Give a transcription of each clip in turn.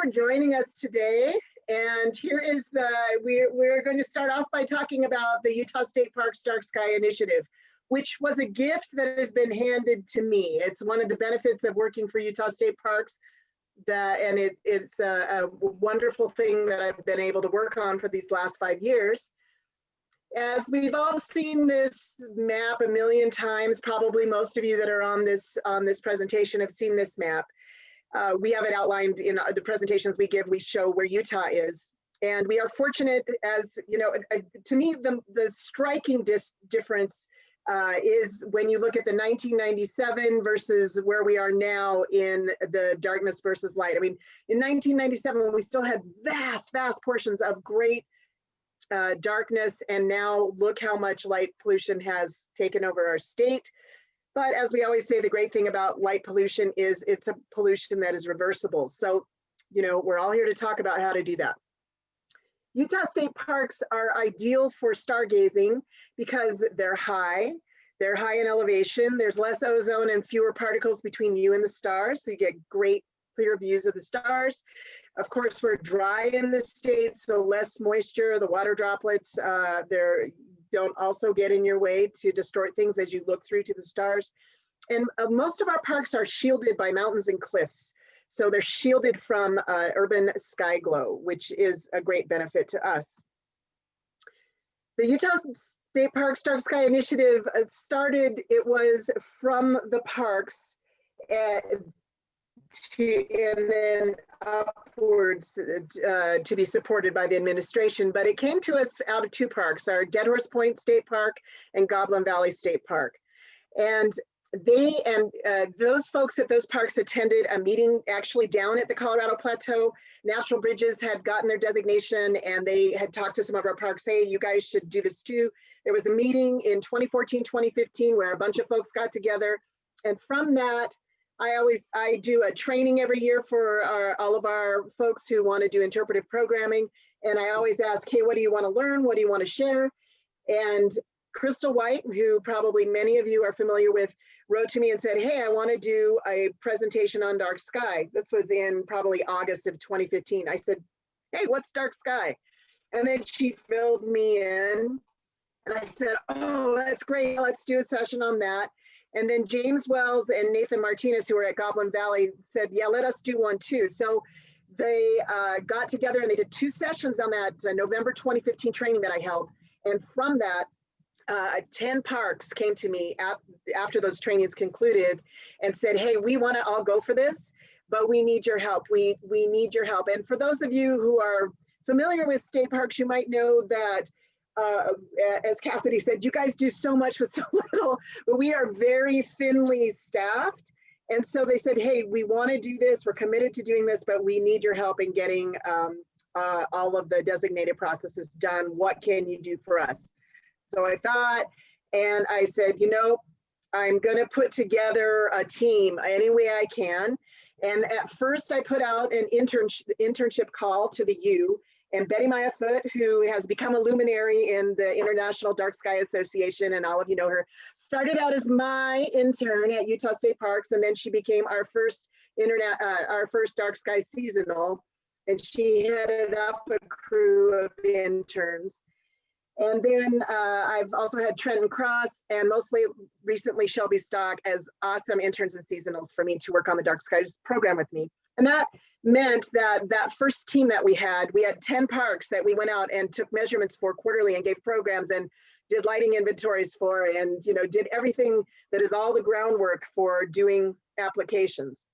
for joining us today. And here is we're going to start off by talking about the Utah State Parks Dark Sky Initiative, which was a gift that has been handed to me. It's one of the benefits of working for Utah State Parks, and it's a wonderful thing that I've been able to work on for these last 5 years. As we've all seen this map a million times, probably most of you that are on this presentation have seen this map. We have it outlined in the presentations we give. We show where Utah is, and we are fortunate, as you know, to me the striking difference is when you look at the 1997 versus where we are now in the darkness versus light. I mean, in 1997, we still had vast portions of great darkness, and now look how much light pollution has taken over our state. But as we always say, the great thing about light pollution is it's a pollution that is reversible. So, you know, we're all here to talk about how to do that. Utah State Parks are ideal for stargazing because they're high in elevation, there's less ozone and fewer particles between you and the stars, so you get great clear views of the stars. Of course, we're dry in the state, so less moisture, the water droplets, don't also get in your way to distort things as you look through to the stars. And most of our parks are shielded by mountains and cliffs. So they're shielded from urban sky glow, which is a great benefit to us. The Utah State Parks Dark Sky Initiative it was from the parks and then upwards to be supported by the administration, but it came to us out of two parks, our Dead Horse Point State Park and Goblin Valley State Park. And those folks at those parks attended a meeting actually down at the Colorado Plateau. Natural Bridges had gotten their designation, and they had talked to some of our parks, hey, you guys should do this too. There was a meeting in 2014, 2015 where a bunch of folks got together, and from that, I do a training every year for all of our folks who want to do interpretive programming. And I always ask, hey, what do you want to learn? What do you want to share? And Crystal White, who probably many of you are familiar with, wrote to me and said, hey, I want to do a presentation on dark sky. This was in probably August of 2015. I said, hey, what's dark sky? And then she filled me in. And I said, oh, that's great. Let's do a session on that. And then James Wells and Nathan Martinez, who were at Goblin Valley, said, yeah, let us do one too. So they got together and they did 2 sessions on that November 2015 training that I held. And from that, 10 parks came to me after those trainings concluded and said, hey, we want to all go for this, but we need your help. We need your help. And for those of you who are familiar with state parks, you might know that as Cassidy said, you guys do so much with so little, but we are very thinly staffed. And so they said, hey, we want to do this. We're committed to doing this, but we need your help in getting all of the designated processes done. What can you do for us? So I thought, and I said, you know, I'm going to put together a team any way I can. And at first I put out an internship call to the U. And Betty Maya Foote, who has become a luminary in the International Dark Sky Association, and all of you know her, started out as my intern at Utah State Parks, and then she became our first Dark Sky seasonal, and she headed up a crew of interns. And then I've also had Trenton Cross and mostly recently Shelby Stock as awesome interns and seasonals for me to work on the Dark Skies program with me. And that meant that first team that we had 10 parks that we went out and took measurements for quarterly and gave programs and did lighting inventories for, and you know, did everything that is all the groundwork for doing applications.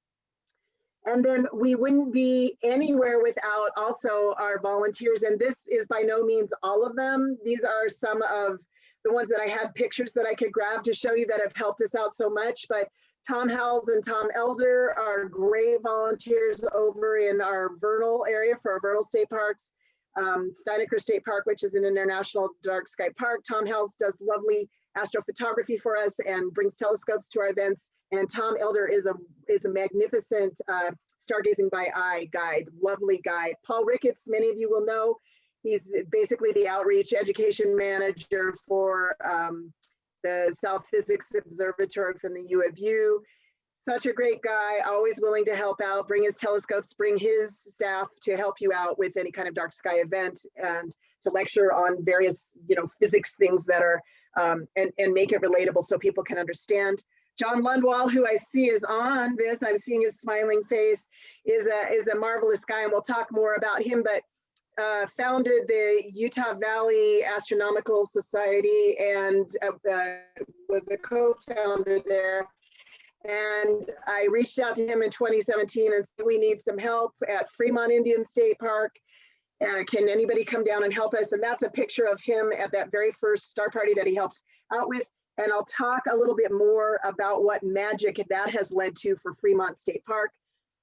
And then we wouldn't be anywhere without also our volunteers. And this is by no means all of them. These are some of the ones that I had pictures that I could grab to show you that have helped us out so much. But Tom Howells and Tom Elder are great volunteers over in our vernal area for our vernal state parks. Steinecker State Park, which is an international dark sky park. Tom Howells does lovely astrophotography for us and brings telescopes to our events. And Tom Elder is a magnificent stargazing by eye guide, lovely guide. Paul Ricketts, many of you will know, he's basically the outreach education manager for the South Physics Observatory from the U of U. Such a great guy, always willing to help out, bring his telescopes, bring his staff to help you out with any kind of dark sky event, and to lecture on various, physics things that are, and make it relatable so people can understand. John Lundwall, who I see is on this, I'm seeing his smiling face, is a marvelous guy, and we'll talk more about him, but founded the Utah Valley Astronomical Society and was a co-founder there. And I reached out to him in 2017 and said, we need some help at Fremont Indian State Park. Can anybody come down and help us? And that's a picture of him at that very first star party that he helped out with. And I'll talk a little bit more about what magic that has led to for Fremont State Park.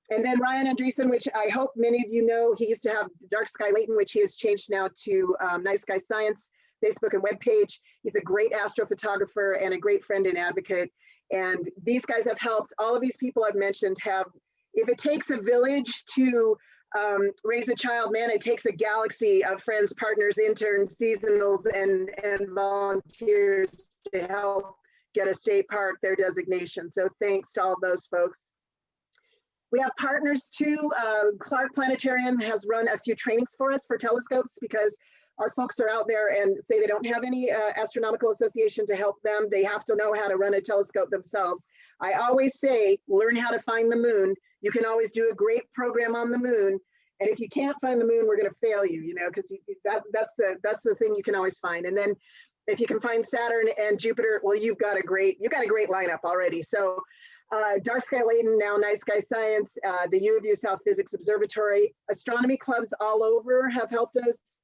And then Ryan Andreessen, which I hope many of you know, he used to have Dark Sky Layton, which he has changed now to Night Sky Science, Facebook and webpage. He's a great astrophotographer and a great friend and advocate. And these guys have helped. All of these people I've mentioned have, if it takes a village to raise a child, man, it takes a galaxy of friends, partners, interns, seasonals, and volunteers to help get a state park their designation. So thanks to all those folks. We have partners too. Clark Planetarium has run a few trainings for us for telescopes because our folks are out there and say they don't have any astronomical association to help them. They have to know how to run a telescope themselves. I always say, learn how to find the moon. You can always do a great program on the moon. And if you can't find the moon, we're going to fail you, because that's the thing you can always find. And then if you can find Saturn and Jupiter, well, you've got a great lineup already. So Dark Sky Layton, now Night Sky Science, the U of U South Physics Observatory, astronomy clubs all over have helped us.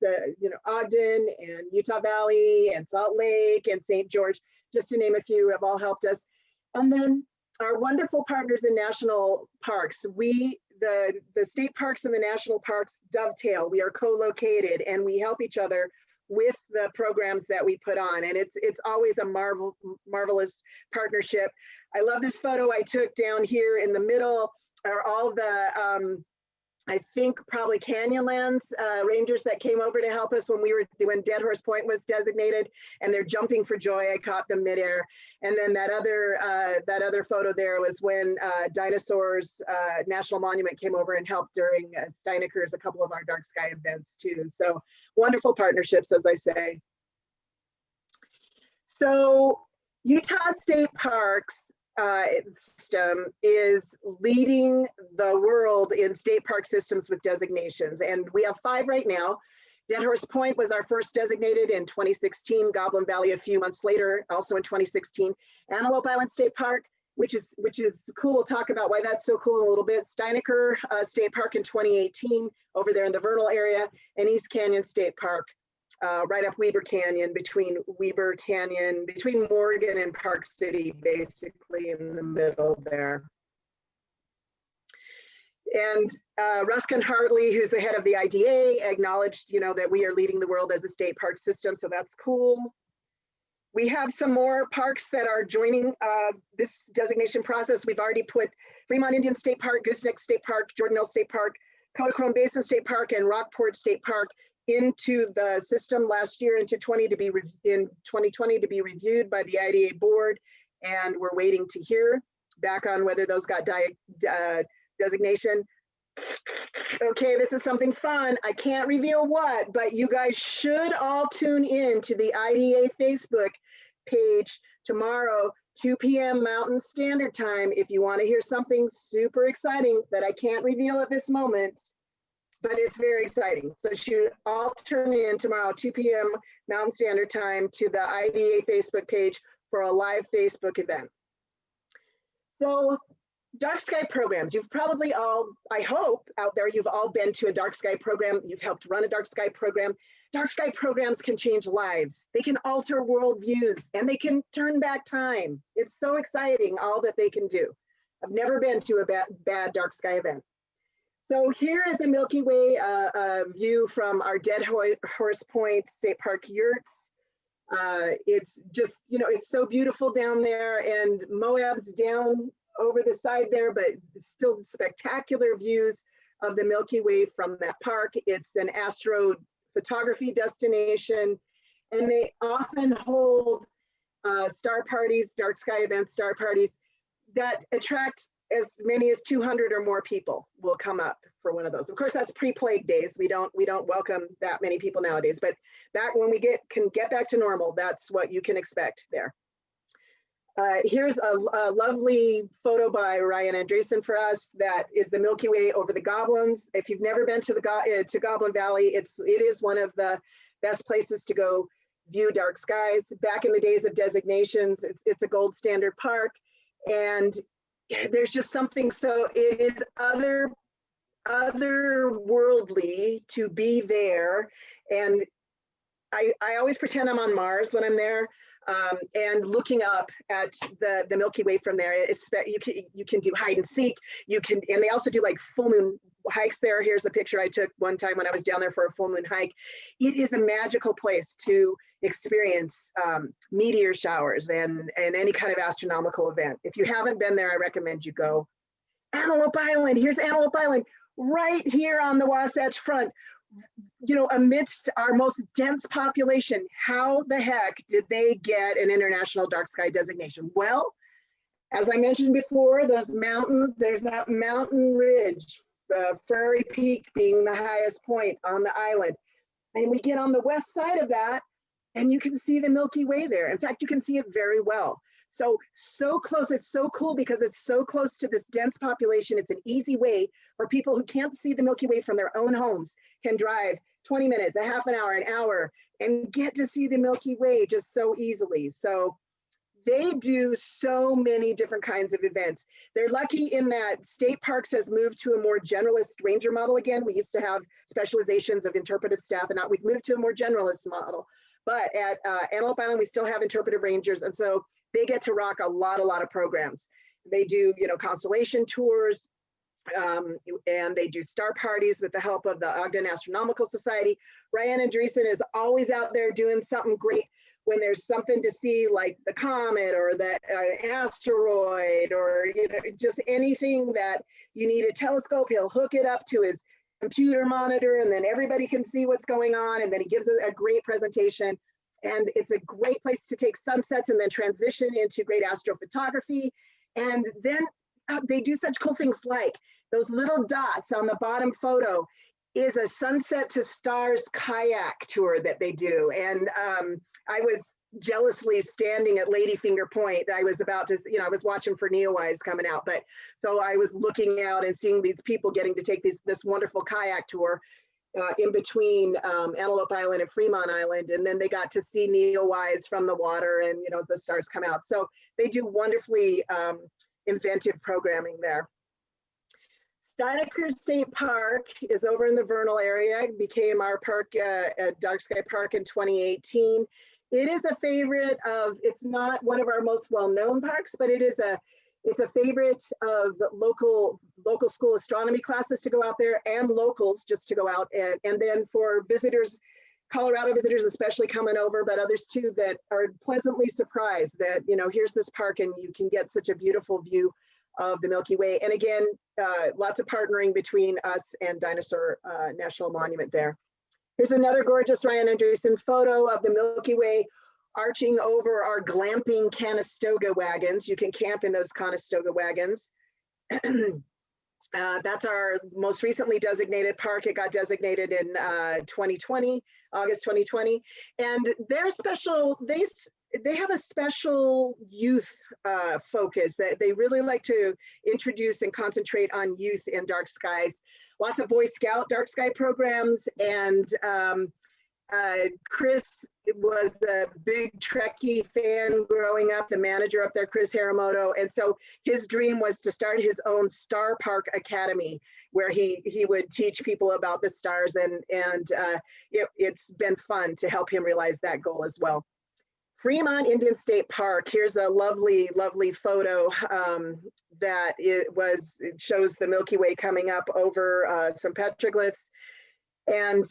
Ogden and Utah Valley and Salt Lake and St. George, just to name a few, have all helped us. And then our wonderful partners in national parks. The state parks and the national parks dovetail. We are co-located and we help each other with the programs that we put on. And it's always a marvelous partnership. I love this photo I took down here in the middle are all the, I think probably Canyonlands rangers that came over to help us when Dead Horse Point was designated, and they're jumping for joy. I caught them midair. And then that other photo there was when Dinosaurs National Monument came over and helped during Steineker's, a couple of our dark sky events too. So wonderful partnerships, as I say. So Utah State Parks system is leading the world in state park systems with designations. And we have 5 right now. Dead Horse Point was our first designated in 2016, Goblin Valley a few months later, also in 2016. Antelope Island State Park, which is cool. We'll talk about why that's so cool in a little bit. Steineker State Park in 2018, over there in the Vernal area, and East Canyon State Park, right up Weber Canyon, between Morgan and Park City, basically in the middle there. And Ruskin Hartley, who's the head of the IDA, acknowledged, that we are leading the world as a state park system, so that's cool. We have some more parks that are joining this designation process. We've already put Fremont Indian State Park, Gooseneck State Park, Jordanelle State Park, Kodachrome Basin State Park, and Rockport State Park into the system last year, in 2020 to be reviewed by the IDA board, and we're waiting to hear back on whether those got designation. Okay, this is something fun. I can't reveal what, but you guys should all tune in to the IDA Facebook page tomorrow, 2 p.m. Mountain Standard Time, if you want to hear something super exciting that I can't reveal at this moment, but it's very exciting. So you all turn in tomorrow, 2 p.m. Mountain Standard Time, to the IDA Facebook page for a live Facebook event. So dark sky programs, you've probably all, I hope out there, you've all been to a dark sky program, you've helped run a dark sky program. Dark sky programs can change lives. They can alter worldviews, and they can turn back time. It's so exciting, all that they can do. I've never been to a bad dark sky event. So here is a Milky Way view from our Dead Horse Point State Park yurts. It's just, it's so beautiful down there, and Moab's down over the side there, but still spectacular views of the Milky Way from that park. It's an astrophotography destination, and they often hold star parties, dark sky events, star parties, that attract as many as 200 or more people will come up for one of those. Of course, that's pre-plague days. We don't welcome that many people nowadays, but back when we can get back to normal, that's what you can expect there. Here's a lovely photo by Ryan Andreessen for us. That is the Milky Way over the Goblins. If you've never been to to Goblin Valley, it is one of the best places to go view dark skies. Back in the days of designations, it's a gold standard park, and there's just something, so it is otherworldly to be there. And I always pretend I'm on Mars when I'm there, and looking up at the Milky Way from there. You can do hide and seek. And they also do like full moon hikes there. Here's a picture I took one time when I was down there for a full moon hike. It is a magical place to experience meteor showers and any kind of astronomical event. If you haven't been there, I recommend you go. Antelope Island. Here's Antelope Island, right here on the Wasatch Front. You know, amidst our most dense population. How the heck did they get an international dark sky designation? Well, as I mentioned before, those mountains, there's that mountain ridge, Prairie Peak being the highest point on the island. And we get on the west side of that, and you can see the Milky Way there. In fact, you can see it very well. So close. It's so cool because it's so close to this dense population. It's an easy way for people who can't see the Milky Way from their own homes, can drive 20 minutes, a half an hour, and get to see the Milky Way just so easily. So they do so many different kinds of events. They're lucky in that state parks has moved to a more generalist ranger model again. We used to have specializations of interpretive staff, and now we've moved to a more generalist model. But at Antelope Island, we still have interpretive rangers, and so they get to rock a lot of programs. They do, you know, constellation tours, and they do star parties with the help of the Ogden Astronomical Society. Ryan Andreessen is always out there doing something great when there's something to see, like the comet or the asteroid, or, you know, just anything that you need a telescope. He'll hook it up to his computer monitor, and then everybody can see what's going on, and then he gives a great presentation. And it's a great place to take sunsets and then transition into great astrophotography. And then they do such cool things like those little dots on the bottom photo is a sunset to stars kayak tour that they do. And I was jealously standing at Ladyfinger Point. I was about to, you know, I was watching for Neowise coming out, but so I was looking out and seeing these people getting to take this wonderful kayak tour in between Antelope Island and Fremont Island, and then they got to see Neowise from the water, and, you know, the stars come out. So they do wonderfully inventive programming there. Steinecker State Park is over in the Vernal area. It became our park, Dark Sky Park, in 2018. It is a favorite of, it's not one of our most well-known parks, but it's a favorite of local school astronomy classes to go out there, and locals just to go out, and then for visitors, Colorado visitors especially coming over, but others too that are pleasantly surprised that, you know, here's this park and you can get such a beautiful view of the Milky Way. And again, lots of partnering between us and Dinosaur National Monument there. Here's another gorgeous Ryan Andreessen photo of the Milky Way arching over our glamping Conestoga wagons. You can camp in those Conestoga wagons. That's our most recently designated park. It got designated in 2020, August 2020. And they're special, they have a special youth focus that they really like to introduce and concentrate on youth in dark skies. Lots of Boy Scout dark sky programs, and Chris was a big Trekkie fan growing up, the manager up there, Chris Haramoto. And so his dream was to start his own Star Park Academy, where he would teach people about the stars, and it's been fun to help him realize that goal as well. Fremont Indian State Park, here's a lovely, lovely photo that it shows the Milky Way coming up over some petroglyphs. And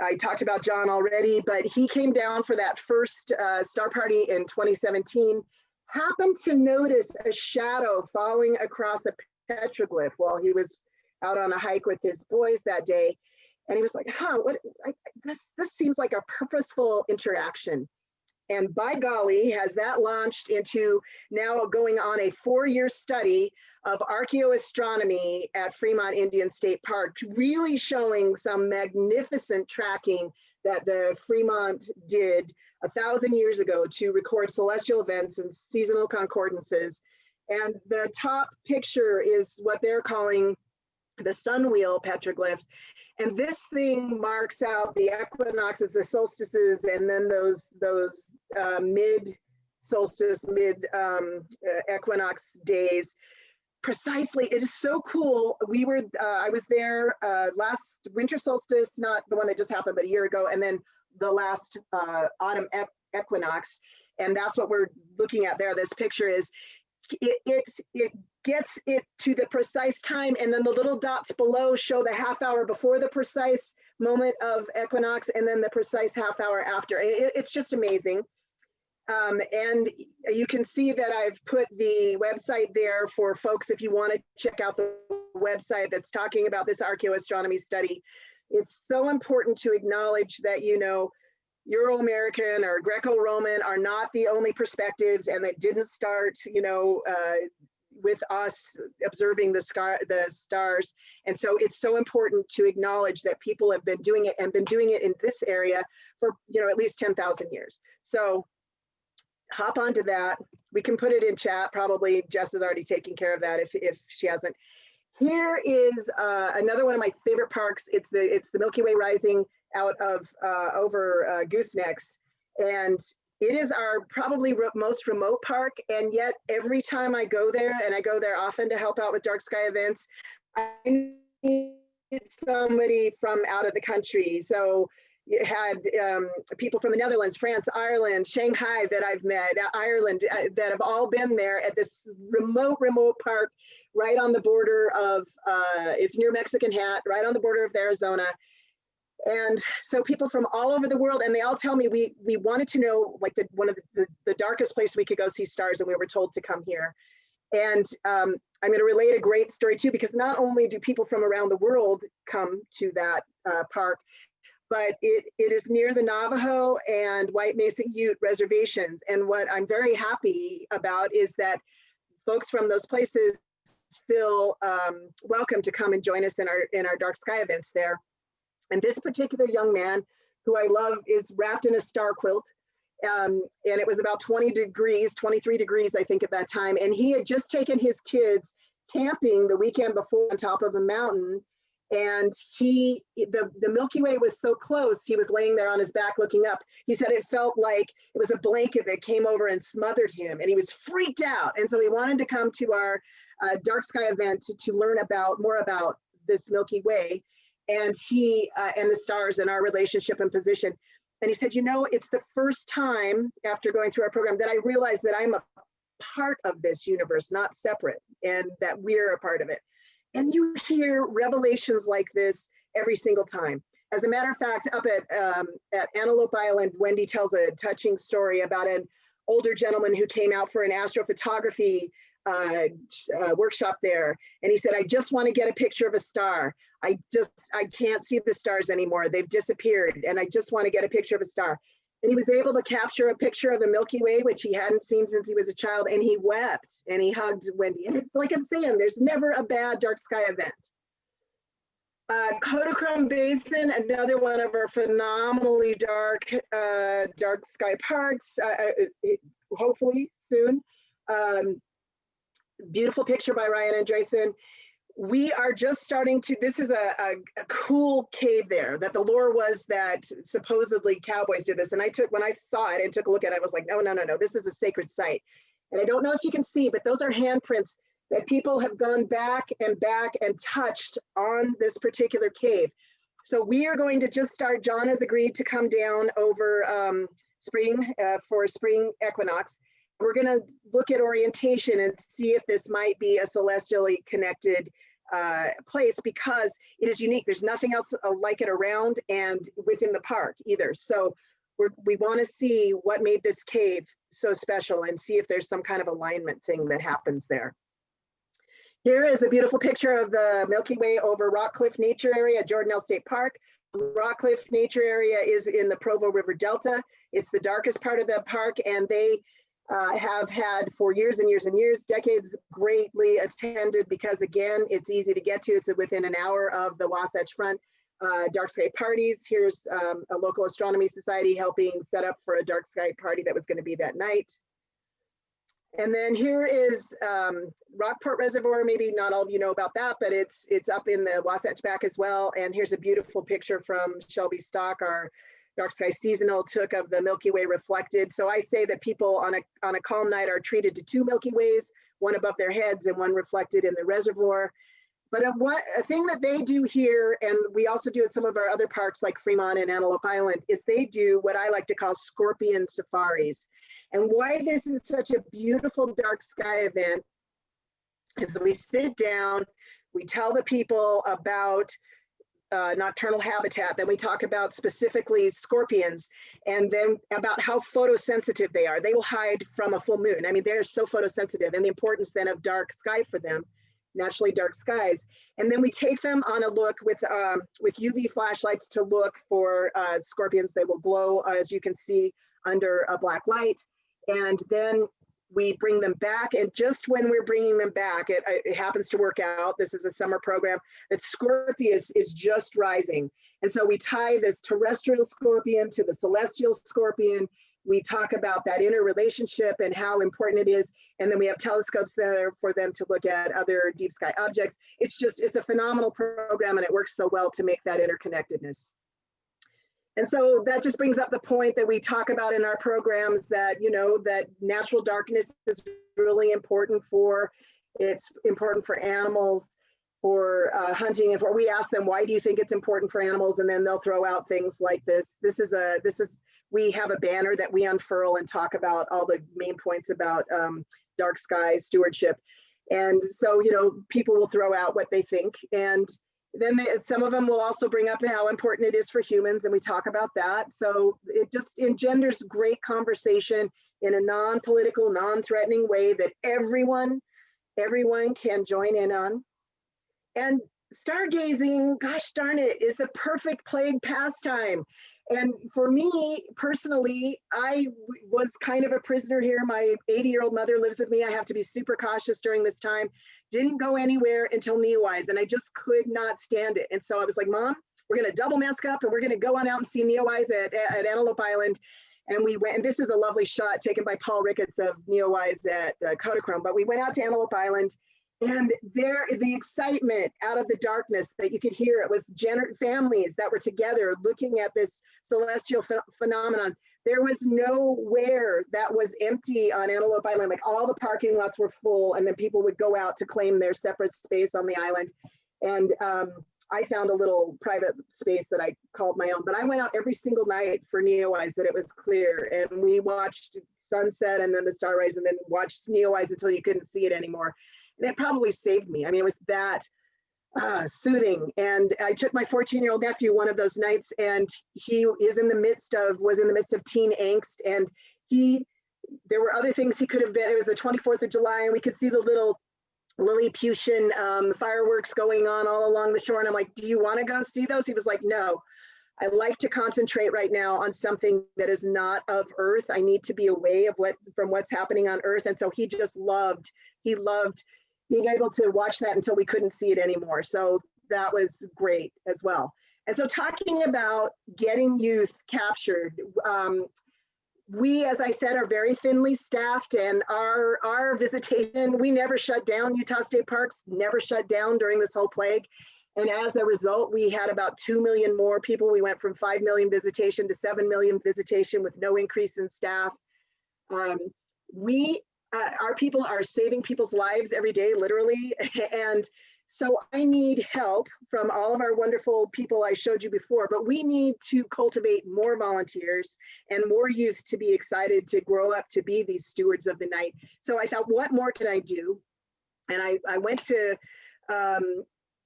I talked about John already, but he came down for that first star party in 2017, happened to notice a shadow falling across a petroglyph while he was out on a hike with his boys that day. And he was like, this seems like a purposeful interaction. And by golly, has that launched into now going on a 4-year study of archaeoastronomy at Fremont Indian State Park, really showing some magnificent tracking that the Fremont did 1,000 years ago to record celestial events and seasonal concordances. And the top picture is what they're calling the sun wheel petroglyph. And this thing marks out the equinoxes, the solstices, and then those mid-solstice, mid-equinox days. Precisely, it is so cool. I was there last winter solstice, not the one that just happened, but a year ago, and then the last autumn equinox. And that's what we're looking at there. This picture is, it gets it to the precise time, and then the little dots below show the half hour before the precise moment of equinox, and then the precise half hour after. It's just amazing. And you can see that I've put the website there for folks if you want to check out the website that's talking about this archaeoastronomy study. It's so important to acknowledge that, you know, Euro-American or Greco-Roman are not the only perspectives, and that didn't start, you know, with us observing the stars. And so it's so important to acknowledge that people have been doing it, and been doing it in this area for, you know, at least 10,000 years. So hop onto that. We can put it in chat. Probably Jess is already taking care of that if she hasn't. Here is another one of my favorite parks. It's the Milky Way rising out of over Goosenecks, and it is our probably most remote park. And yet every time I go there, and I go there often to help out with dark sky events, I need somebody from out of the country. So you had people from the Netherlands, France, Ireland, Shanghai that I've met, Ireland, that have all been there at this remote park right on the border of, it's near Mexican Hat, right on the border of Arizona. And so people from all over the world, and they all tell me we wanted to know, like, one of the darkest place we could go see stars, and we were told to come here. And I'm going to relate a great story too, because not only do people from around the world come to that park, but it is near the Navajo and White Mesa Ute reservations. And what I'm very happy about is that folks from those places feel welcome to come and join us in our dark sky events there. And this particular young man, who I love, is wrapped in a star quilt. And it was about 20 degrees, 23 degrees, I think, at that time. And he had just taken his kids camping the weekend before on top of a mountain. And the Milky Way was so close, he was laying there on his back looking up. He said it felt like it was a blanket that came over and smothered him, and he was freaked out. And so he wanted to come to our dark sky event to learn more about this Milky Way, and and the stars and our relationship and position. And he said, you know, it's the first time after going through our program that I realized that I'm a part of this universe, not separate, and that we're a part of it. And you hear revelations like this every single time. As a matter of fact, up at Antelope Island, Wendy tells a touching story about an older gentleman who came out for an astrophotography workshop there. And he said, I just want to get a picture of a star. I can't see the stars anymore. They've disappeared. And I just want to get a picture of a star. And he was able to capture a picture of the Milky Way, which he hadn't seen since he was a child. And he wept and he hugged Wendy. And it's like I'm saying, there's never a bad dark sky event. Kodachrome Basin, another one of our phenomenally dark sky parks, hopefully soon. Beautiful picture by Ryan Andresen. We are just starting to, this is a cool cave there, that the lore was that supposedly cowboys did this. And when I saw it and took a look at it, I was like, no, this is a sacred site. And I don't know if you can see, but those are handprints that people have gone back and touched on this particular cave. So we are going to just start, John has agreed to come down over spring for spring equinox. We're going to look at orientation and see if this might be a celestially connected place, because it is unique. There's nothing else like it around and within the park either. So we want to see what made this cave so special and see if there's some kind of alignment thing that happens there. Here is a beautiful picture of the Milky Way over Rock Cliff Nature Area at Jordanelle State Park. Rockcliffe Nature Area is in the Provo River Delta. It's the darkest part of the park, and they have had for years and years and years, decades, greatly attended because, again, it's easy to get to. It's within an hour of the Wasatch Front dark sky parties. Here's a local astronomy society helping set up for a dark sky party that was going to be that night. And then here is Rockport Reservoir. Maybe not all of you know about that, but it's up in the Wasatch Back as well. And here's a beautiful picture from Shelby Stock, our dark sky seasonal, took of the Milky Way reflected. So I say that people on a calm night are treated to 2 Milky Ways, one above their heads and one reflected in the reservoir. But a thing that they do here, and we also do at some of our other parks like Fremont and Antelope Island, is they do what I like to call scorpion safaris. And why this is such a beautiful dark sky event is we sit down, we tell the people about nocturnal habitat, then we talk about specifically scorpions, and then about how photosensitive they are. They will hide from a full moon. I mean, they're so photosensitive, and the importance then of dark sky for them, naturally dark skies. And then we take them on a look with UV flashlights to look for scorpions. They will glow, as you can see, under a black light. And then we bring them back. And just when we're bringing them back, it happens to work out. This is a summer program that Scorpius is just rising. And so we tie this terrestrial scorpion to the celestial scorpion. We talk about that interrelationship and how important it is. And then we have telescopes there for them to look at other deep sky objects. It's a phenomenal program, and it works so well to make that interconnectedness. And so that just brings up the point that we talk about in our programs that, that natural darkness is really important it's important for animals, for hunting. And we ask them, why do you think it's important for animals? And then they'll throw out things like this. We have a banner that we unfurl and talk about all the main points about dark sky stewardship. And so, people will throw out what they think. And then some of them will also bring up how important it is for humans, and we talk about that. So it just engenders great conversation in a non-political, non-threatening way that everyone can join in on. And stargazing, gosh darn it, is the perfect plague pastime. And for me personally, I was kind of a prisoner here. My 80-year-old mother lives with me. I have to be super cautious during this time. Didn't go anywhere until Neowise, and I just could not stand it. And so I was like, Mom, we're going to double mask up and we're going to go on out and see Neowise at Antelope Island. And we went, and this is a lovely shot taken by Paul Ricketts of Neowise at Kodachrome. But we went out to Antelope Island, and there, the excitement out of the darkness that you could hear, it was families that were together looking at this celestial phenomenon. There was nowhere that was empty on Antelope Island. Like, all the parking lots were full, and then people would go out to claim their separate space on the island. And I found a little private space that I called my own, but I went out every single night for Neowise that it was clear. And we watched sunset and then the starrise, and then watched Neowise until you couldn't see it anymore. And it probably saved me. I mean, it was that soothing. And I took my 14-year-old nephew one of those nights, and he was in the midst of teen angst. And there were other things he could have been. It was the 24th of July, and we could see the little Lilliputian fireworks going on all along the shore. And I'm like, do you want to go see those? He was like, no, I like to concentrate right now on something that is not of Earth. I need to be away from what's happening on Earth. And so he loved being able to watch that until we couldn't see it anymore. So that was great as well. And so talking about getting youth captured, we, as I said, are very thinly staffed, and our visitation, we never shut down. Utah State Parks never shut down during this whole plague. And as a result, we had about 2 million more people. We went from 5 million visitation to 7 million visitation with no increase in staff. Our people are saving people's lives every day, literally. And so I need help from all of our wonderful people I showed you before, but we need to cultivate more volunteers and more youth to be excited to grow up to be these stewards of the night. So I thought, what more can I do? And I went to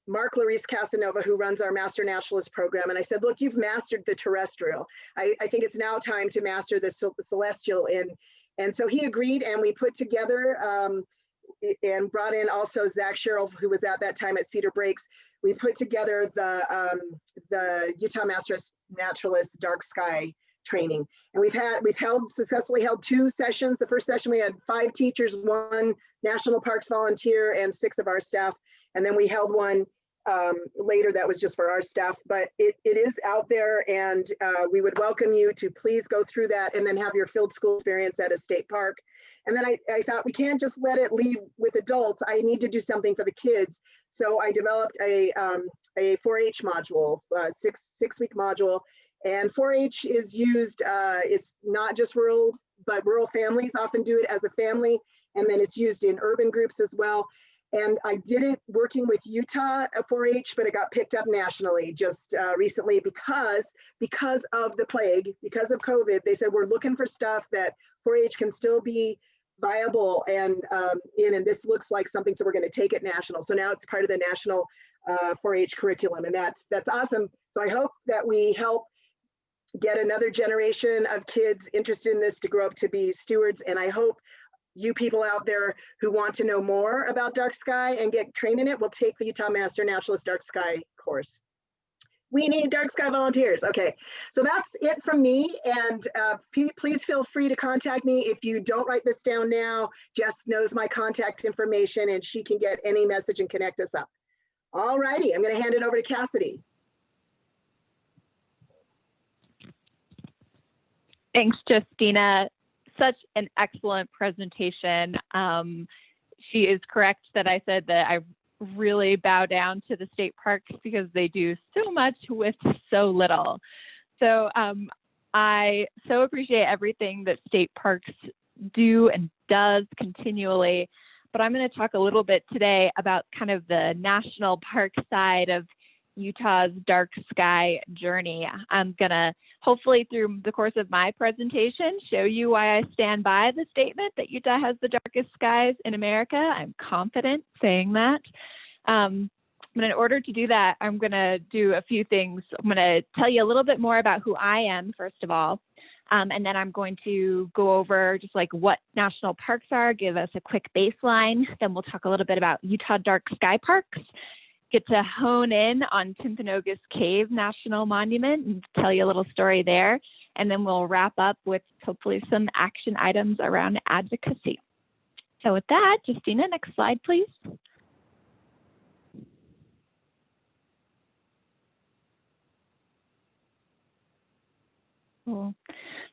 Mark Larice Casanova, who runs our Master Naturalist program. And I said, look, you've mastered the terrestrial. I think it's now time to master the celestial. And so he agreed, and we put together and brought in also Zach Sherrill, who was at that time at Cedar Breaks. We put together the Utah Masters Naturalist Dark Sky training. And we've successfully held 2 sessions. The first session we had 5 teachers, 1 National Parks volunteer, and 6 of our staff. And then we held one later that was just for our staff, but it is out there, and we would welcome you to please go through that and then have your field school experience at a state park. And then I thought, we can't just let it leave with adults. I need to do something for the kids. So I developed a 4-H module, six-week module. And 4-H is used, it's not just rural, but rural families often do it as a family. And then it's used in urban groups as well. And I did it working with Utah 4-H, but it got picked up nationally just recently because of the plague, because of COVID. They said, we're looking for stuff that 4-H can still be viable and this looks like something, so we're going to take it national. So now it's part of the national 4-H curriculum, and that's awesome. So I hope that we help get another generation of kids interested in this to grow up to be stewards. And I hope you people out there who want to know more about dark sky and get trained in it will take the Utah Master Naturalist Dark Sky course. We need dark sky volunteers. Okay, so that's it from me. And please feel free to contact me. If you don't write this down now, Jess knows my contact information and she can get any message and connect us up. All righty, I'm going to hand it over to Cassidy. Thanks, Justina. Such an excellent presentation. She is correct that I said that I really bow down to the state parks because they do so much with so little. So I so appreciate everything that state parks do and does continually. But I'm going to talk a little bit today about kind of the national park side of Utah's dark sky journey. I'm going to hopefully through the course of my presentation show you why I stand by the statement that Utah has the darkest skies in America. I'm confident saying that. But in order to do that, I'm going to do a few things. I'm going to tell you a little bit more about who I am, first of all. And then I'm going to go over just like what national parks are, give us a quick baseline. Then we'll talk a little bit about Utah Dark Sky Parks, get to hone in on Timpanogos Cave National Monument and tell you a little story there. And then we'll wrap up with hopefully some action items around advocacy. So with that, Justina, next slide, please. Cool.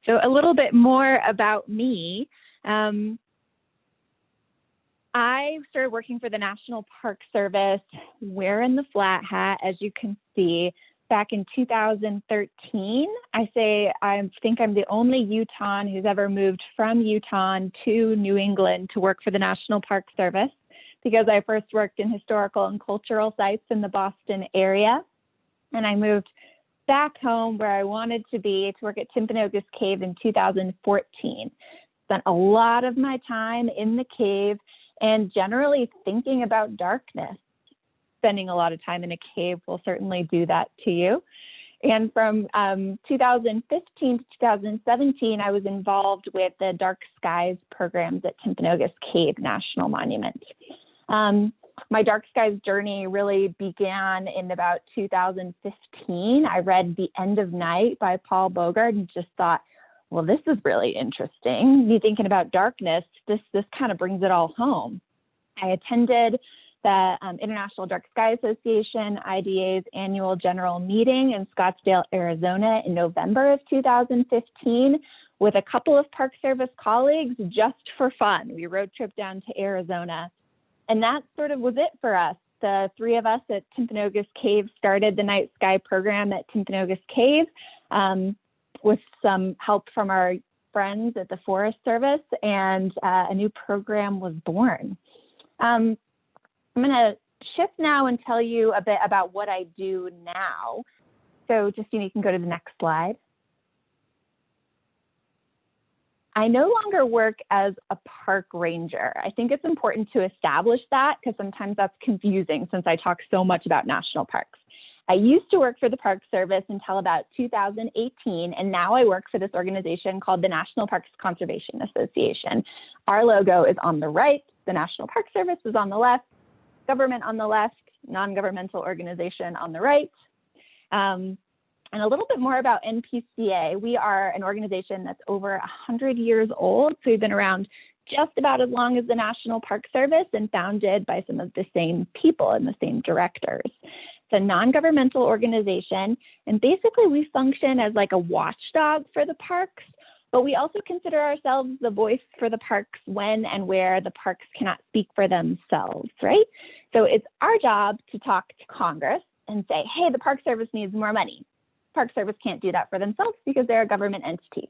So a little bit more about me. I started working for the National Park Service, wearing the flat hat, as you can see, back in 2013. I think I'm the only Utahn who's ever moved from Utah to New England to work for the National Park Service, because I first worked in historical and cultural sites in the Boston area. And I moved back home where I wanted to be to work at Timpanogos Cave in 2014. Spent a lot of my time in the cave and generally thinking about darkness. Spending a lot of time in a cave will certainly do that to you. And from 2015 to 2017, I was involved with the Dark Skies programs at Timpanogos Cave National Monument. My Dark Skies journey really began in about 2015. I read The End of Night by Paul Bogart and just thought, well, this is really interesting. Me thinking about darkness, this kind of brings it all home. I attended the International Dark Sky Association, IDA's annual general meeting in Scottsdale, Arizona in November of 2015 with a couple of Park Service colleagues just for fun. We road tripped down to Arizona. And that sort of was it for us. The 3 of us at Timpanogos Cave started the Night Sky program at Timpanogos Cave with some help from our friends at the Forest Service, and a new program was born. I'm going to shift now and tell you a bit about what I do now. So Justina, you can go to the next slide. I no longer work as a park ranger. I think it's important to establish that because sometimes that's confusing since I talk so much about national parks. I used to work for the Park Service until about 2018, and now I work for this organization called the National Parks Conservation Association. Our logo is on the right. The National Park Service is on the left, government on the left, non-governmental organization on the right. And a little bit more about NPCA. We are an organization that's over 100 years old. So we've been around just about as long as the National Park Service and founded by some of the same people and the same directors. It's a non-governmental organization. And basically we function as like a watchdog for the parks, but we also consider ourselves the voice for the parks when and where the parks cannot speak for themselves, right? So it's our job to talk to Congress and say, hey, the Park Service needs more money. Park Service can't do that for themselves because they're a government entity.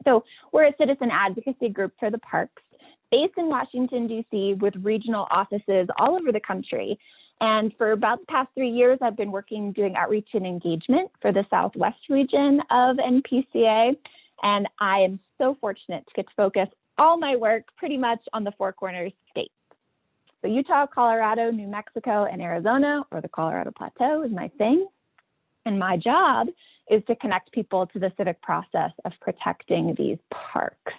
So we're a citizen advocacy group for the parks based in Washington, D.C. with regional offices all over the country. And for about the past 3 years, I've been working doing outreach and engagement for the Southwest region of NPCA. And I am so fortunate to get to focus all my work pretty much on the Four Corners states. So Utah, Colorado, New Mexico, and Arizona, or the Colorado Plateau is my thing. And my job is to connect people to the civic process of protecting these parks.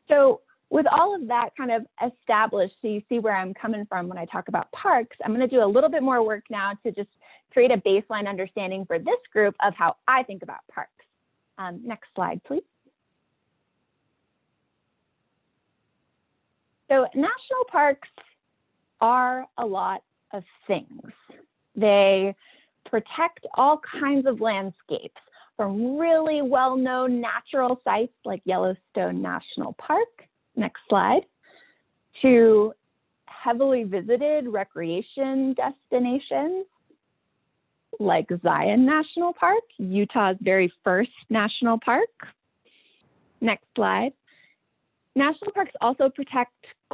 So with all of that kind of established, so you see where I'm coming from when I talk about parks, I'm going to do a little bit more work now to just create a baseline understanding for this group of how I think about parks. Next slide, please. So national parks are a lot of things. They protect all kinds of landscapes, from really well-known natural sites like Yellowstone National Park, next slide, to heavily visited recreation destinations like Zion National Park, Utah's very first national park. Next slide. National parks also protect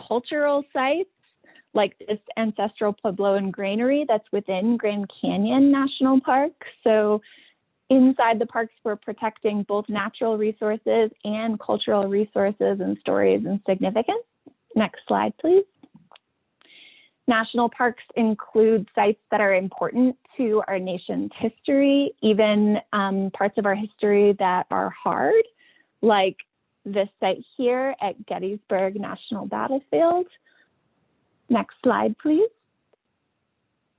cultural sites like this ancestral Puebloan granary that's within Grand Canyon National Park. So inside the parks, we're protecting both natural resources and cultural resources and stories and significance. Next slide, please. National parks include sites that are important to our nation's history, even parts of our history that are hard, like this site here at Gettysburg National Battlefield. Next slide, please.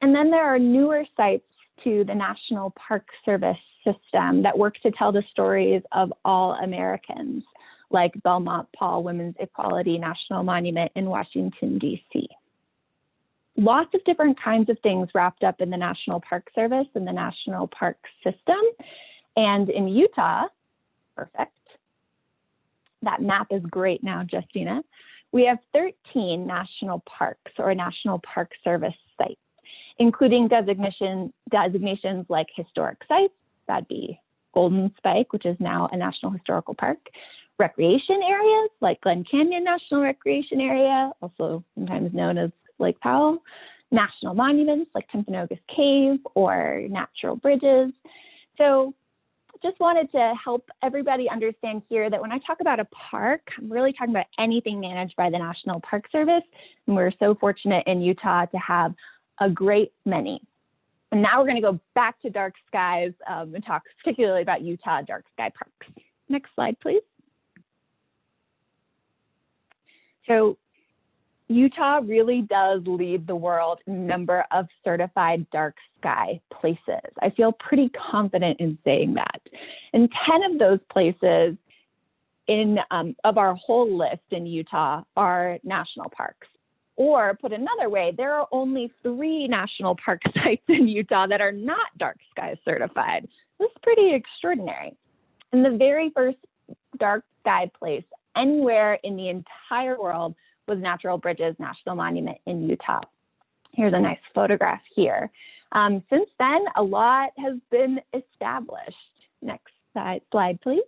And then there are newer sites to the National Park Service system that work to tell the stories of all Americans, like Belmont Paul Women's Equality National Monument in Washington, D.C. Lots of different kinds of things wrapped up in the National Park Service and the National Park System. And in Utah, perfect. That map is great now, Justina. We have 13 national parks or National Park Service sites, including designations like historic sites, that'd be Golden Spike, which is now a National Historical Park, recreation areas like Glen Canyon National Recreation Area, also sometimes known as Lake Powell, national monuments like Timpanogos Cave or natural bridges. So just wanted to help everybody understand here that when I talk about a park, I'm really talking about anything managed by the National Park Service. And we're so fortunate in Utah to have a great many. And now we're going to go back to dark skies and talk particularly about Utah dark sky parks. Next slide, please. So Utah really does lead the world in a number of certified dark sky places. I feel pretty confident in saying that. And 10 of those places of our whole list in Utah are national parks. Or put another way, there are only 3 national park sites in Utah that are not dark sky certified. This is pretty extraordinary. And the very first dark sky place anywhere in the entire world was Natural Bridges National Monument in Utah. Here's a nice photograph here. Since then, a lot has been established. Next slide, please.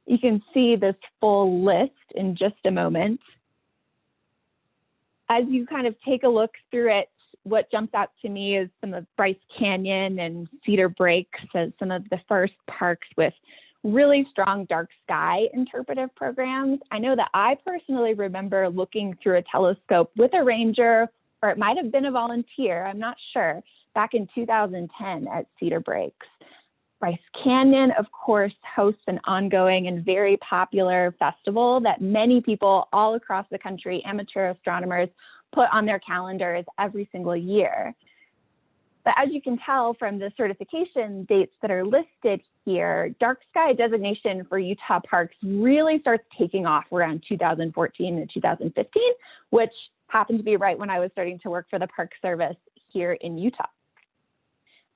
You can see this full list in just a moment. As you kind of take a look through it, what jumps out to me is some of Bryce Canyon and Cedar Breaks as some of the first parks with really strong dark sky interpretive programs. I know that I personally remember looking through a telescope with a ranger, or it might have been a volunteer, I'm not sure, back in 2010 at Cedar Breaks. Bryce Canyon, of course, hosts an ongoing and very popular festival that many people all across the country, amateur astronomers, put on their calendars every single year. But as you can tell from the certification dates that are listed here, dark sky designation for Utah parks really starts taking off around 2014 and 2015, which happened to be right when I was starting to work for the Park Service here in Utah.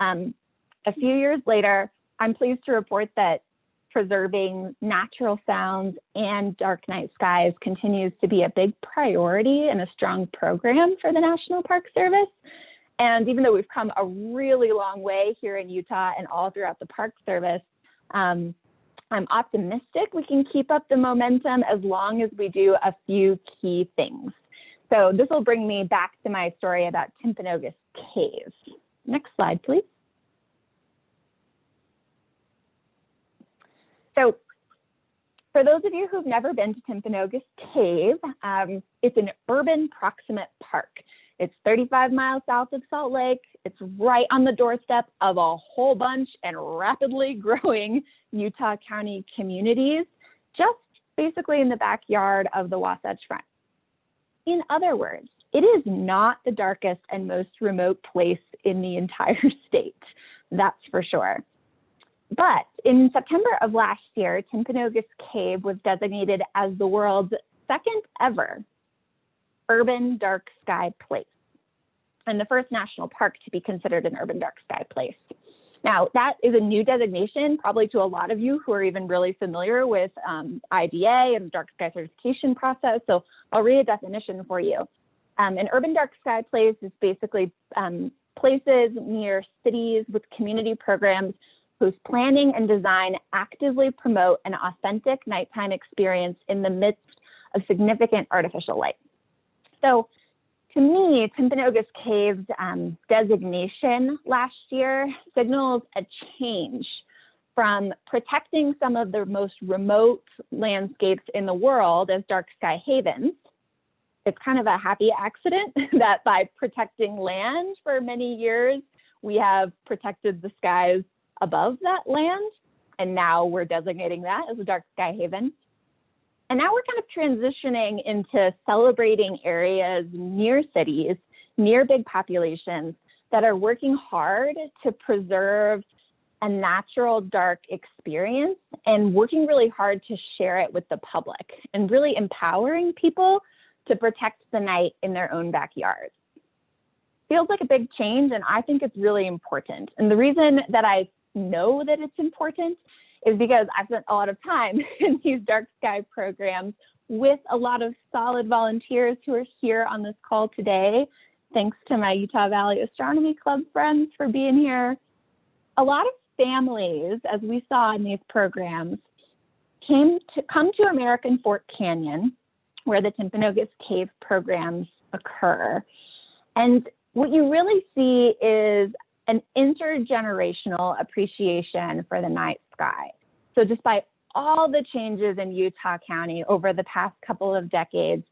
A few years later, I'm pleased to report that preserving natural sounds and dark night skies continues to be a big priority and a strong program for the National Park Service. And even though we've come a really long way here in Utah and all throughout the Park Service, I'm optimistic we can keep up the momentum as long as we do a few key things. So this will bring me back to my story about Timpanogos Cave. Next slide, please. So for those of you who've never been to Timpanogos Cave, it's an urban proximate park. It's 35 miles south of Salt Lake. It's right on the doorstep of a whole bunch and rapidly growing Utah County communities, just basically in the backyard of the Wasatch Front. In other words, it is not the darkest and most remote place in the entire state, that's for sure. But in September of last year, Timpanogos Cave was designated as the world's second ever urban dark sky place, and the first national park to be considered an urban dark sky place. Now, that is a new designation, probably to a lot of you who are even really familiar with IDA and the dark sky certification process. So I'll read a definition for you. An urban dark sky place is basically places near cities with community programs whose planning and design actively promote an authentic nighttime experience in the midst of significant artificial light. So to me, Timpanogos Cave's designation last year signals a change from protecting some of the most remote landscapes in the world as dark sky havens. It's kind of a happy accident that by protecting land for many years, we have protected the skies above that land, and now we're designating that as a dark sky haven. And now we're kind of transitioning into celebrating areas near cities, near big populations that are working hard to preserve a natural dark experience and working really hard to share it with the public and really empowering people to protect the night in their own backyards. Feels like a big change, and I think it's really important. And the reason that I know that it's important is because I've spent a lot of time in these dark sky programs with a lot of solid volunteers who are here on this call today. Thanks to my Utah Valley Astronomy Club friends for being here. A lot of families, as we saw in these programs, come to American Fork Canyon, where the Timpanogos Cave programs occur. And what you really see is an intergenerational appreciation for the night sky. So despite all the changes in Utah County over the past couple of decades,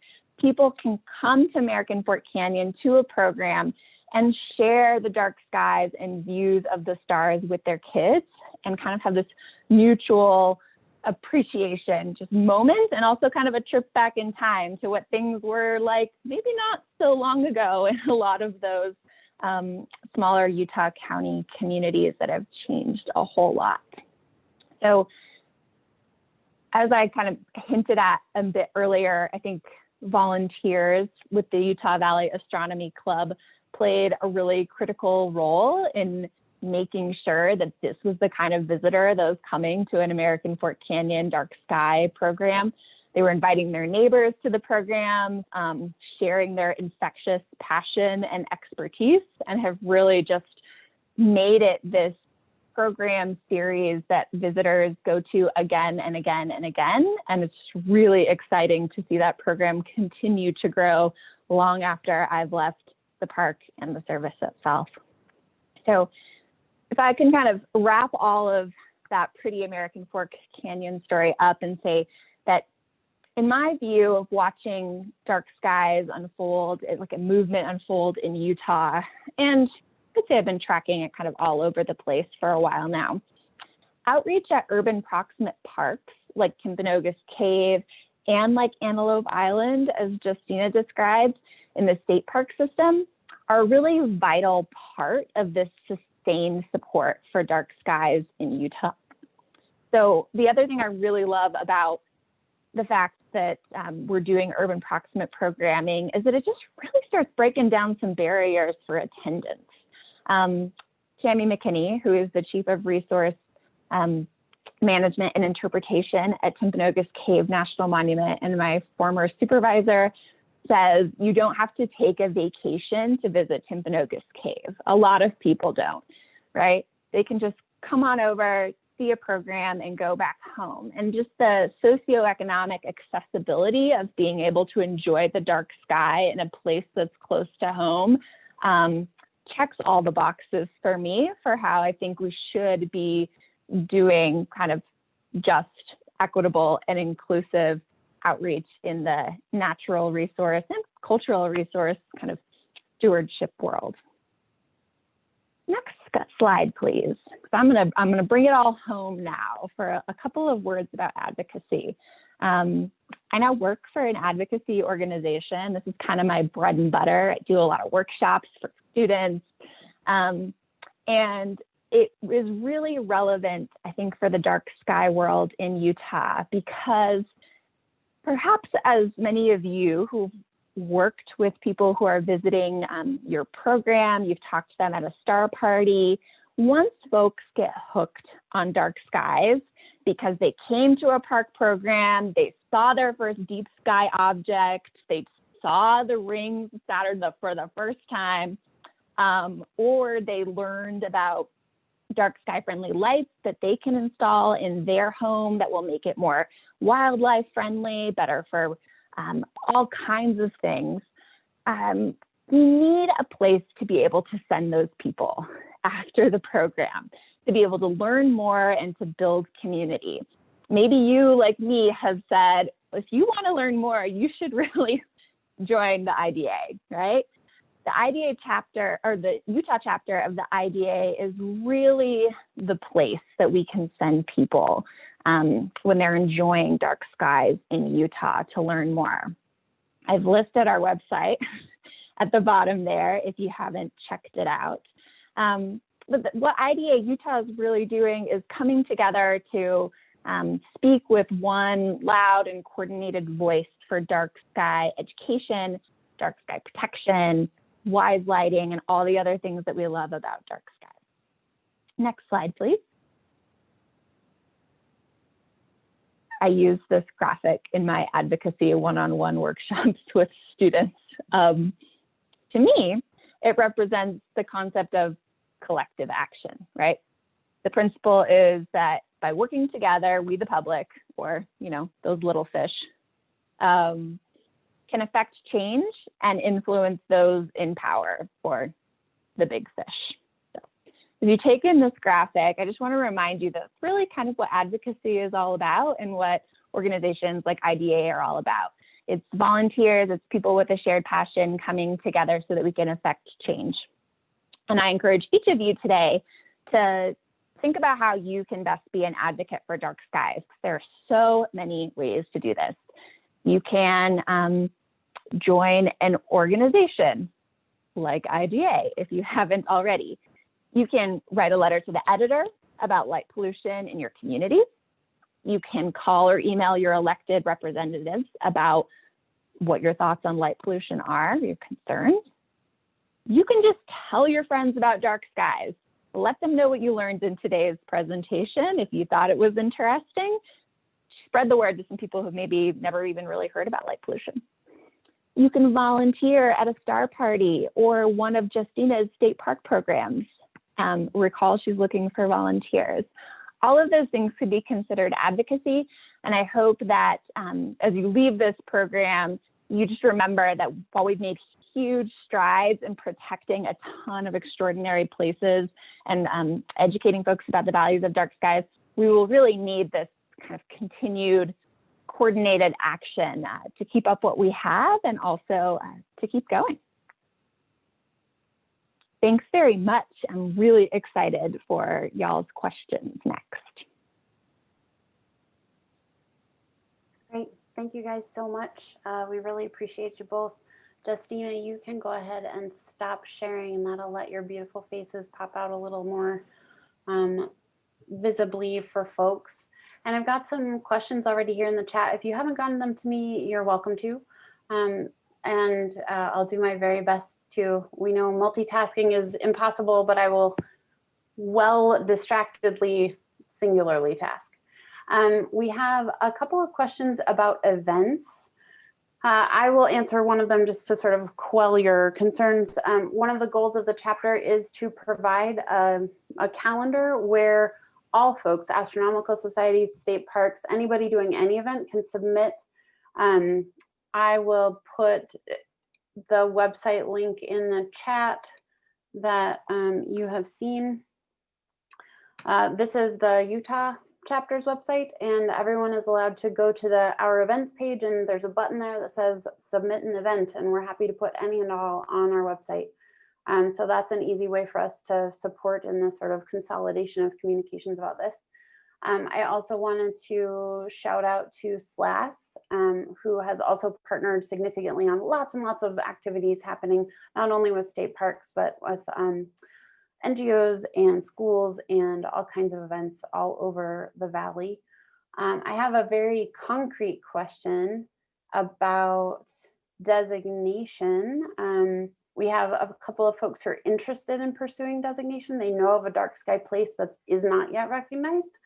people can come to American Fork Canyon to a program and share the dark skies and views of the stars with their kids and kind of have this mutual appreciation just moment, and also kind of a trip back in time to what things were like maybe not so long ago in a lot of those smaller Utah County communities that have changed a whole lot. So as I kind of hinted at a bit earlier, I think volunteers with the Utah Valley Astronomy Club played a really critical role in making sure that this was the kind of visitor that was coming to an American Fork Canyon dark sky program. They were inviting their neighbors to the program, sharing their infectious passion and expertise, and have really just made it this program series that visitors go to again and again and again. And it's really exciting to see that program continue to grow long after I've left the park and the service itself. So if I can kind of wrap all of that pretty American Fork Canyon story up and say that in my view of watching dark skies unfold, like a movement unfold in Utah, and I'd say I've been tracking it kind of all over the place for a while now, outreach at urban proximate parks like Timpanogos Cave and like Antelope Island, as Justina described, in the state park system, are a really vital part of this sustained support for dark skies in Utah. So the other thing I really love about the fact that we're doing urban proximate programming is that it just really starts breaking down some barriers for attendance. Tammy McKinney, who is the Chief of Resource Management and Interpretation at Timpanogos Cave National Monument and my former supervisor, says you don't have to take a vacation to visit Timpanogos Cave. A lot of people don't, right? They can just come on over, see a program, and go back home. And just the socioeconomic accessibility of being able to enjoy the dark sky in a place that's close to home checks all the boxes for me for how I think we should be doing kind of just, equitable, and inclusive outreach in the natural resource and cultural resource kind of stewardship world. Next slide, please. So I'm gonna bring it all home now for a couple of words about advocacy. I now work for an advocacy organization. This is kind of my bread and butter. I do a lot of workshops for students, and it is really relevant, I think, for the dark sky world in Utah, because perhaps as many of you who've worked with people who are visiting your program, you've talked to them at a star party, once folks get hooked on dark skies because they came to a park program, they saw their first deep sky object, they saw the rings of Saturn for the first time, or they learned about dark sky friendly lights that they can install in their home that will make it more wildlife friendly, better for all kinds of things. We need a place to be able to send those people after the program, to be able to learn more and to build community. Maybe you, like me, have said, if you want to learn more, you should really join the IDA, right? The IDA chapter, or the Utah chapter of the IDA, is really the place that we can send people when they're enjoying dark skies in Utah to learn more. I've listed our website at the bottom there if you haven't checked it out. But what IDA Utah is really doing is coming together to speak with one loud and coordinated voice for dark sky education, dark sky protection, wise lighting, and all the other things that we love about dark skies. Next slide, please. I use this graphic in my advocacy one-on-one workshops with students. To me, it represents the concept of collective action, right? The principle is that by working together, we, the public, or, you know, those little fish, can affect change and influence those in power, or the big fish. So if you take in this graphic, I just want to remind you that it's really kind of what advocacy is all about and what organizations like IDA are all about. It's volunteers, it's people with a shared passion coming together so that we can affect change. And I encourage each of you today to think about how you can best be an advocate for dark skies. There are so many ways to do this. You can join an organization like IDA if you haven't already. You can write a letter to the editor about light pollution in your community. You can call or email your elected representatives about what your thoughts on light pollution are, your concerns. You can just tell your friends about dark skies. Let them know what you learned in today's presentation if you thought it was interesting. Spread the word to some people who maybe never even really heard about light pollution. You can volunteer at a star party or one of Justina's state park programs. Recall she's looking for volunteers. All of those things could be considered advocacy. And I hope that as you leave this program, you just remember that while we've made huge strides in protecting a ton of extraordinary places and educating folks about the values of dark skies, we will really need this kind of continued coordinated action to keep up what we have and also to keep going. Thanks very much. I'm really excited for y'all's questions next. Thank you guys so much. We really appreciate you both. Justina, you can go ahead and stop sharing, and that'll let your beautiful faces pop out a little more visibly for folks. And I've got some questions already here in the chat. If you haven't gotten them to me, you're welcome to. I'll do my very best to. We know multitasking is impossible, but I will well distractedly singularly task. We have a couple of questions about events. I will answer one of them just to sort of quell your concerns. One of the goals of the chapter is to provide a calendar where all folks, astronomical societies, state parks, anybody doing any event can submit. I will put the website link in the chat that you have seen. This is the Utah chapter's website, and everyone is allowed to go to our events page, and there's a button there that says submit an event, and we're happy to put any and all on our website. So that's an easy way for us to support in this sort of consolidation of communications about this. I also wanted to shout out to SLAS, who has also partnered significantly on lots and lots of activities happening, not only with state parks, but with NGOs and schools and all kinds of events all over the Valley. I have a very concrete question about designation. We have a couple of folks who are interested in pursuing designation. They know of a dark sky place that is not yet recognized.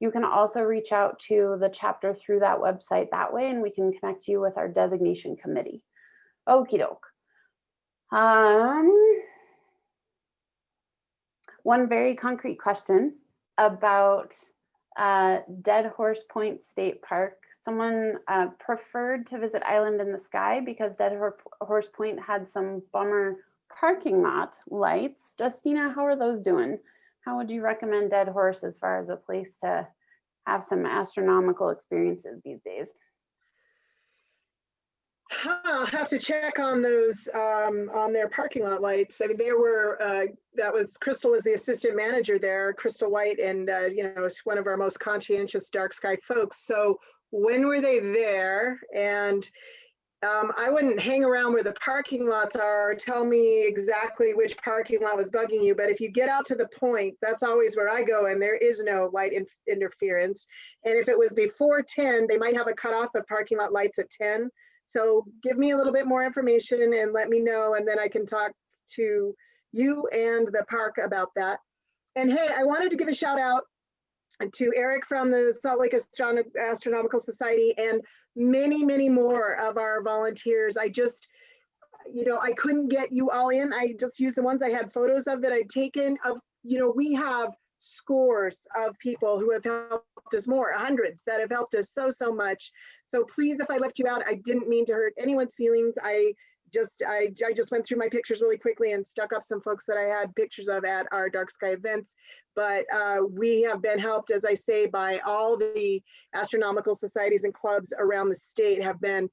You can also reach out to the chapter through that website that way, and we can connect you with our designation committee. Okie doke. One very concrete question about Dead Horse Point State Park. Someone preferred to visit Island in the Sky because Dead Horse Point had some bummer parking lot lights. Justina, how are those doing? How would you recommend Dead Horse as far as a place to have some astronomical experiences these days? I'll have to check on those, on their parking lot lights. I mean, there were, Crystal was the assistant manager there, Crystal White, and you know, it's one of our most conscientious dark sky folks. So when were they there? And I wouldn't hang around where the parking lots are. Tell me exactly which parking lot was bugging you. But if you get out to the point, that's always where I go, and there is no light interference. And if it was before 10, they might have a cutoff of parking lot lights at 10. So give me a little bit more information and let me know, and then I can talk to you and the park about that. And hey, I wanted to give a shout out to Eric from the Salt Lake Astronomical Society and many, many more of our volunteers. I just, you know, I couldn't get you all in. I just used the ones I had photos of that I'd taken of, you know, we have scores of people who have helped us, more hundreds that have helped us so much. So please, if I left you out, I didn't mean to hurt anyone's feelings. I just went through my pictures really quickly and stuck up some folks that I had pictures of at our dark sky events. But we have been helped, as I say, by all the astronomical societies and clubs around the state have been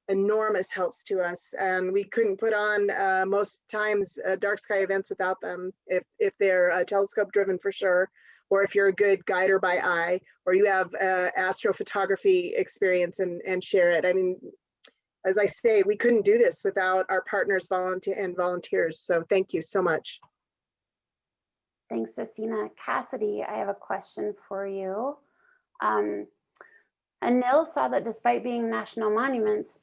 enormous helps to us. And we couldn't put on most times dark sky events without them, if they're telescope driven for sure, or if you're a good guider by eye, or you have astrophotography experience and share it. I mean, as I say, we couldn't do this without our partners and volunteers. So thank you so much. Thanks, Justina. Cassidy, I have a question for you. Anil saw that despite being national monuments,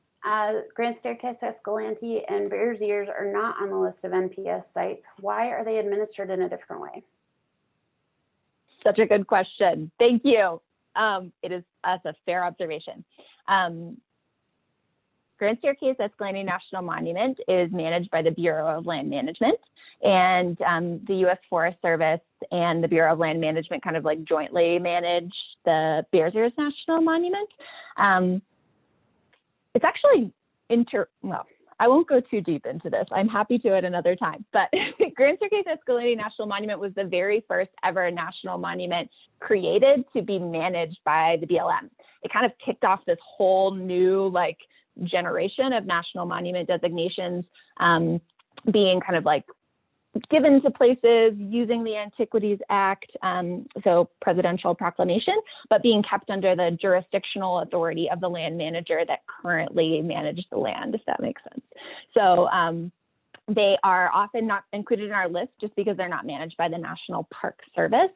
Grand Staircase, Escalante, and Bears Ears are not on the list of NPS sites. Why are they administered in a different way? Such a good question. Thank you. That's a fair observation. Grand Staircase Escalante National Monument is managed by the Bureau of Land Management, and the U.S. Forest Service and the Bureau of Land Management kind of like jointly manage the Bears Ears National Monument. It's actually well, I won't go too deep into this. I'm happy to at another time, but Grand Staircase Escalante National Monument was the very first ever national monument created to be managed by the BLM. It kind of kicked off this whole new like generation of national monument designations being kind of like given to places using the Antiquities Act, so presidential proclamation, but being kept under the jurisdictional authority of the land manager that currently manages the land, if that makes sense. So they are often not included in our list just because they're not managed by the National Park Service.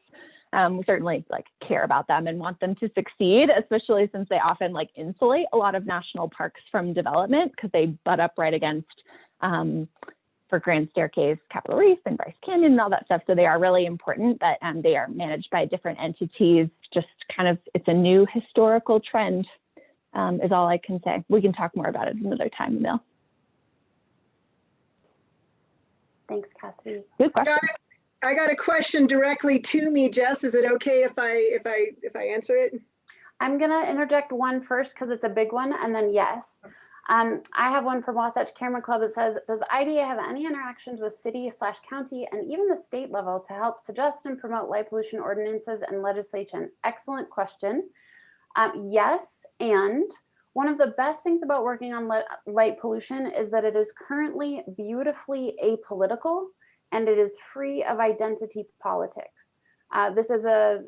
We certainly care about them and want them to succeed, especially since they often insulate a lot of national parks from development because they butt up right against for Grand Staircase, Capitol Reef, and Bryce Canyon and all that stuff. So they are really important that they are managed by different entities. Just kind of, it's a new historical trend is all I can say. We can talk more about it another time, Emil. Thanks, Cassidy. Good question. I got a question directly to me, Jess. Is it okay if I answer it? I'm gonna interject one first because it's a big one, and then yes. I have one from Wasatch Camera Club that says, does IDA have any interactions with city/county and even the state level to help suggest and promote light pollution ordinances and legislation? Excellent question. Yes, and one of the best things about working on light pollution is that it is currently beautifully apolitical and it is free of identity politics. This is a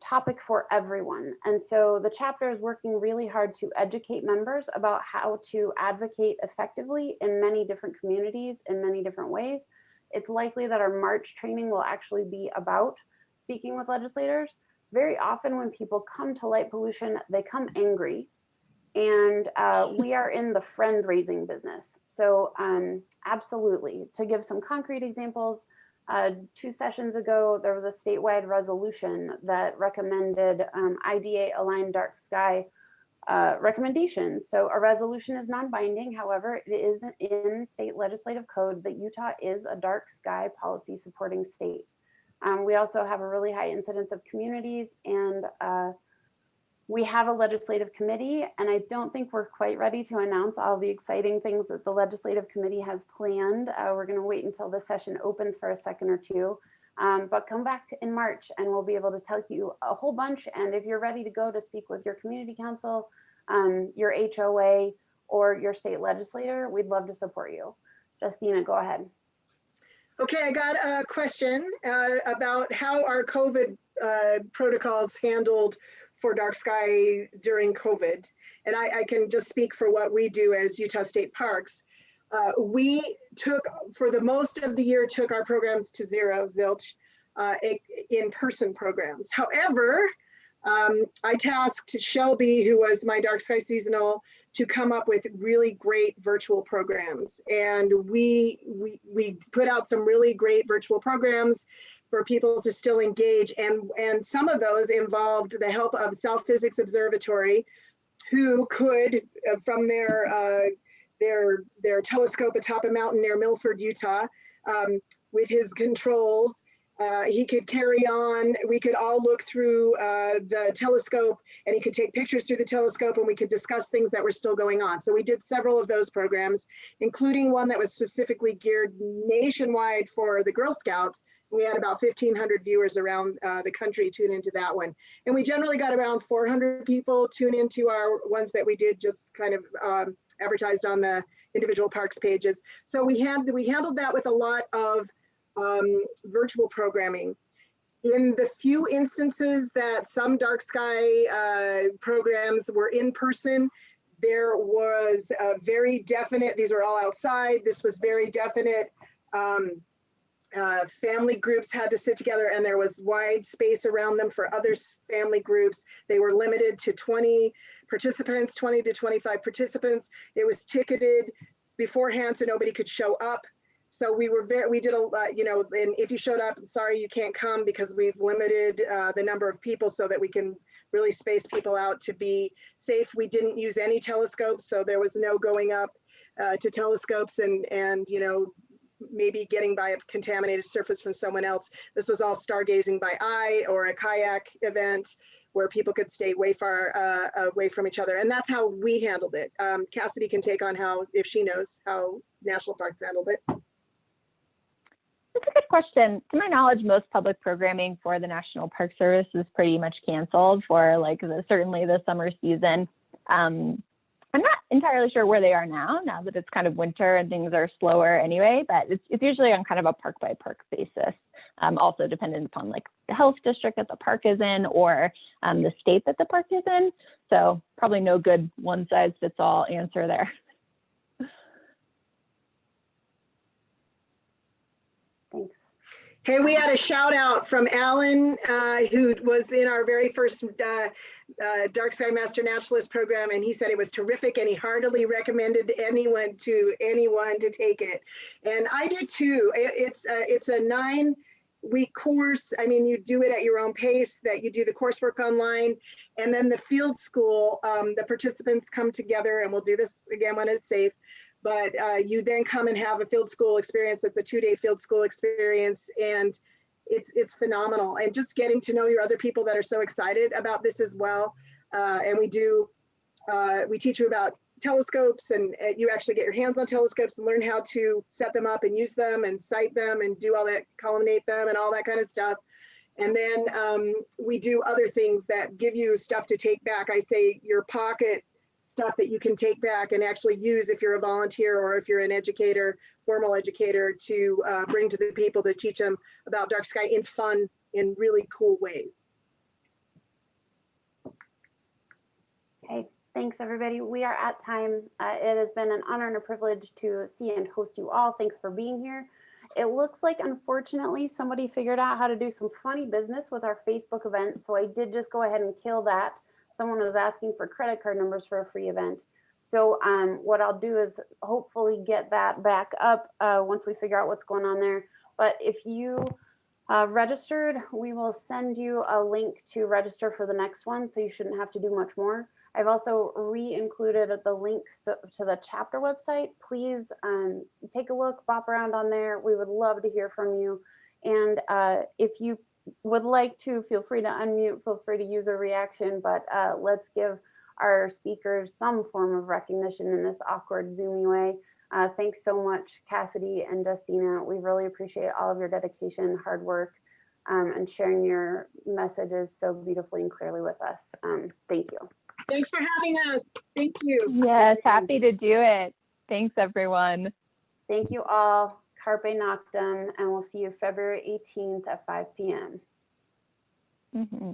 topic for everyone. And so the chapter is working really hard to educate members about how to advocate effectively in many different communities in many different ways. It's likely that our March training will actually be about speaking with legislators. Very often when people come to light pollution, they come angry. And we are in the friend raising business. So absolutely, to give some concrete examples, 2 sessions ago, there was a statewide resolution that recommended IDA aligned dark sky recommendations. So a resolution is non-binding. However, it is in state legislative code that Utah is a dark sky policy supporting state. We also have a really high incidence of communities, and we have a legislative committee, and I don't think we're quite ready to announce all the exciting things that the legislative committee has planned. We're going to wait until the session opens for a second or two, but come back in March and we'll be able to tell you a whole bunch. And if you're ready to go to speak with your community council, your HOA, or your state legislator, we'd love to support you. Justina, go ahead. Okay, I got a question about how our COVID protocols handled for dark sky during COVID. And I can just speak for what we do as Utah State Parks. We took, for the most of the year, took our programs to zero, zilch, in-person programs. However, I tasked Shelby, who was my dark sky seasonal, to come up with really great virtual programs. And we put out some really great virtual programs for people to still engage. And some of those involved the help of South Physics Observatory, who could, from their telescope atop a mountain near Milford, Utah, with his controls, he could carry on. We could all look through the telescope, and he could take pictures through the telescope, and we could discuss things that were still going on. So we did several of those programs, including one that was specifically geared nationwide for the Girl Scouts. We had about 1,500 viewers around the country tune into that one. And we generally got around 400 people tune into our ones that we did just kind of advertised on the individual parks pages. So we handled that with a lot of virtual programming. In the few instances that some dark sky programs were in person, there was a very definite, these are all outside, this was very definite, family groups had to sit together, and there was wide space around them for other family groups. They were limited to 20 participants, 20 to 25 participants. It was ticketed beforehand so nobody could show up. So we did a lot, you know, and if you showed up, I'm sorry, you can't come because we've limited the number of people so that we can really space people out to be safe. We didn't use any telescopes, so there was no going up to telescopes and you know, maybe getting by a contaminated surface from someone else. This was all stargazing by eye or a kayak event where people could stay way far away from each other. And that's how we handled it. Cassidy can take on how, if she knows how national parks handled it. That's a good question. To my knowledge, most public programming for the National Park Service is pretty much canceled for certainly the summer season. I'm not entirely sure where they are now that it's kind of winter and things are slower anyway, but it's usually on kind of a park by park basis. Also dependent upon like the health district that the park is in or the state that the park is in. So probably no good one size fits all answer there. Thanks. Hey, we had a shout out from Alan, who was in our very first Dark Sky Master Naturalist program, and he said it was terrific, and he heartily recommended anyone to take it. And I did too. It's a 9-week course. I mean, you do it at your own pace. That you do the coursework online, and then the field school. The participants come together, and we'll do this again when it's safe. But you then come and have a field school experience. That's a 2-day field school experience, and it's phenomenal. And just getting to know your other people that are so excited about this as well. And we teach you about telescopes, and you actually get your hands on telescopes and learn how to set them up and use them and sight them and do all that, columnate them and all that kind of stuff. And then we do other things that give you stuff to take back. I say your pocket stuff that you can take back and actually use if you're a volunteer or if you're an educator, formal educator, to bring to the people to teach them about dark sky in fun, in really cool ways. Okay, thanks everybody. We are at time. It has been an honor and a privilege to see and host you all. Thanks for being here. It looks like, unfortunately, somebody figured out how to do some funny business with our Facebook event. So I did just go ahead and kill that. Someone was asking for credit card numbers for a free event. So what I'll do is hopefully get that back up once we figure out what's going on there. But if you registered, we will send you a link to register for the next one. So you shouldn't have to do much more. I've also re-included the links to the chapter website. Please take a look, bop around on there. We would love to hear from you. And if you would like to, feel free to unmute, feel free to use a reaction, but let's give our speakers some form of recognition in this awkward Zoomy way. Thanks so much, Cassidy and Justina. We really appreciate all of your dedication, hard work, and sharing your messages so beautifully and clearly with us. Thank you. Thanks for having us. Thank you. Yes, happy to do it. Thanks, everyone. Thank you all. Carpe Noctem, and we'll see you February 18th at 5 p.m. Mm-hmm.